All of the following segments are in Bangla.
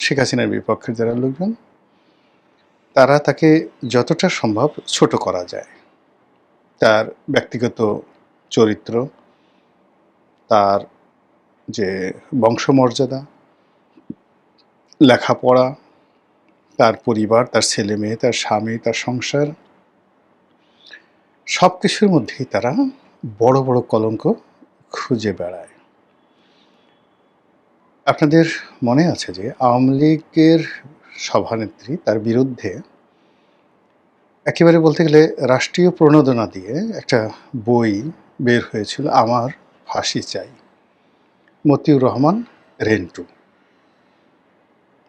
শেখ হাসিনার বিপক্ষের যারা লোকজন, তারা তাকে যতটা সম্ভব ছোট করা যায়। তার ব্যক্তিগত চরিত্র, তার যে বংশমর্যাদা, লেখাপড়া, তার পরিবার, তার ছেলেমেয়ে, তার স্বামী, তার সংসার, সবকিছুর মধ্যেই তারা বড় বড় কলঙ্ক খুঁজে বেড়ায়। আপনাদের মনে আছে যে আওয়ামী লীগের সভানেত্রী তার বিরুদ্ধে একেবারে বলতে গেলে রাষ্ট্রীয় প্রণোদনা দিয়ে একটা বই বের হয়েছিল, আমার ফাঁসি চাই, মতিউর রহমান রেন্টু।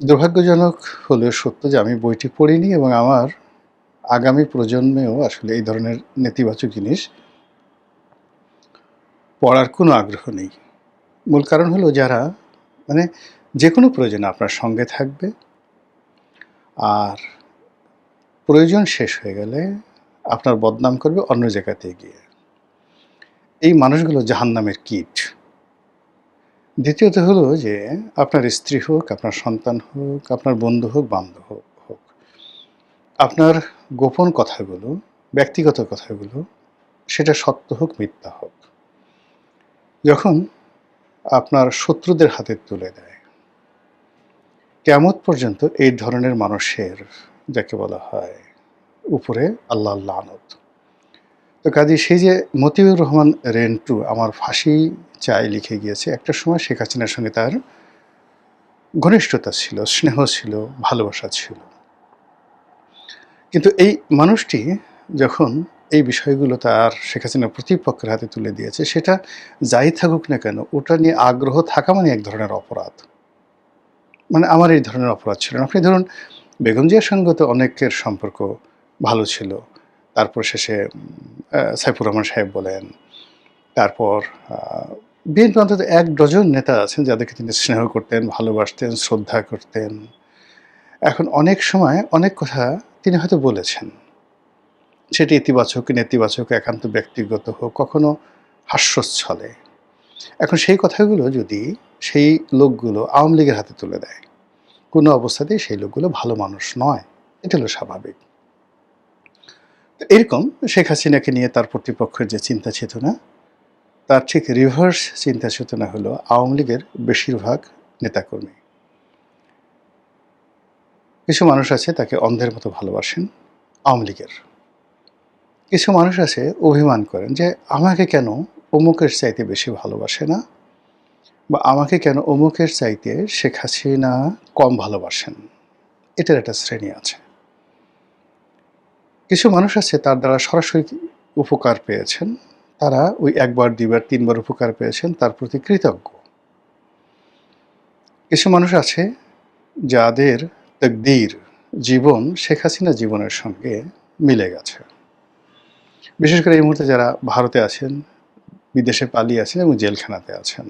দুর্ভাগ্যজনক হলেও সত্য যে আমি বইটি পড়িনি এবং আমার আগামী প্রজন্মেও আসলে এই ধরনের নেতিবাচক জিনিস পড়ার কোনো আগ্রহ নেই। মূল কারণ হলো যারা মানে যে কোনো প্রয়োজনে আপনার সঙ্গে থাকবে, আর প্রয়োজন শেষ হয়ে গেলে আপনার বদনাম করবে অন্য জায়গাতে গিয়ে, এই মানুষগুলো জাহান্নামের কীট। দ্বিতীয়ত হলো যে আপনার স্ত্রী হোক, আপনার সন্তান হোক, আপনার বন্ধু হোক, বান্ধব হোক, আপনার গোপন কথাগুলো, ব্যক্তিগত কথাগুলো, সেটা সত্য হোক মিথ্যা হোক, যখন আপনার শত্রুদের হাতে তুলে দেয়, কিয়ামত পর্যন্ত এই ধরনের মানুষের, যাকে বলা হয়, উপরে আল্লাহর লানত। তো কাজেই সেই যে মতিউর রহমান রেন্টু আমার ফাঁসি চাই লিখে গিয়েছে, একটা সময় শেখ হাসিনার সঙ্গে তার ঘনিষ্ঠতা ছিল, স্নেহ ছিল, ভালোবাসা ছিল। কিন্তু এই মানুষটি যখন এই বিষয়গুলো তার শেখ হাসিনার প্রতিপক্ষের হাতে তুলে দিয়েছে, সেটা যাই থাকুক না কেন, ওটা নিয়ে আগ্রহ থাকা মানে এক ধরনের অপরাধ। মানে আমার এই ধরনের অপরাধ ছিল না। আপনি ধরুন বেগম জিয়ার সঙ্গে তো অনেকের সম্পর্ক ভালো ছিল। তারপর শেষে সাইফুর রহমান সাহেব বলেন, তারপর বিএনপি অন্তত ১ ডজন নেতা আছেন যাদেরকে তিনি স্নেহ করতেন, ভালোবাসতেন, শ্রদ্ধা করতেন। এখন অনেক সময় অনেক কথা তিনি হয়তো বলেছেন, সেটি ইতিবাচক কি নেতিবাচক, একান্ত ব্যক্তিগত হোক, কখনো হাস্যচ্ছলে। এখন সেই কথাগুলো যদি সেই লোকগুলো আওয়ামী লীগের হাতে তুলে দেয়, কোনো অবস্থাতেই সেই লোকগুলো ভালো মানুষ নয়। এটা হলো স্বাভাবিক। তো এরকম শেখ হাসিনাকে নিয়ে তার প্রতিপক্ষের যে চিন্তা চেতনা, তার ঠিক রিভার্স চিন্তা চেতনা হলো আওয়ামী লীগের বেশিরভাগ নেতাকর্মী। কিছু মানুষ আছে তাকে অন্ধের মতো ভালোবাসেন আওয়ামী লীগের। কিছু মানুষ আছে অভিমান করেন যে আমাকে কেন অমুকের চাইতে বেশি ভালোবাসে না, বা আমাকে কেন অমুকের চাইতে শেখ হাসিনা কম ভালোবাসেন। এটার একটা শ্রেণী আছে। কিছু মানুষ আছে তার দ্বারা সরাসরি উপকার পেয়েছেন, তারা ওই ১ বার ২ বার ৩ বার উপকার পেয়েছেন, তার প্রতি কৃতজ্ঞ। কিছু মানুষ আছে যাদের তাকদীর, জীবন শেখ হাসিনা জীবনের সঙ্গে মিলে গেছে। বিশেষ করে এই মুহূর্তে যারা ভারতে আছেন, বিদেশে পালিয়ে আছেন এবং জেলখানাতে আছেন।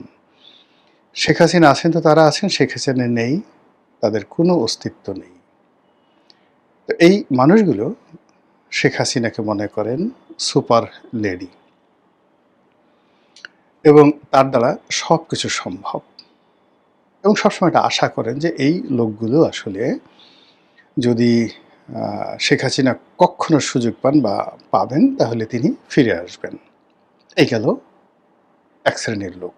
শেখ হাসিনা আছেন তো তারা আছেন, শেখ হাসিনা নেই, তাদের কোনো অস্তিত্ব নেই। তো এই মানুষগুলো শেখ হাসিনাকে মনে করেন সুপার লেডি এবং তার দ্বারা সব কিছু সম্ভব, এবং সবসময় এটা আশা করেন যে এই লোকগুলো আসলে যদি শেখ হাসিনা কখনো সুযোগ পান বা পাবেন, তাহলে তিনি ফিরে আসবেন। এই গেল এক শ্রেণীর লোক।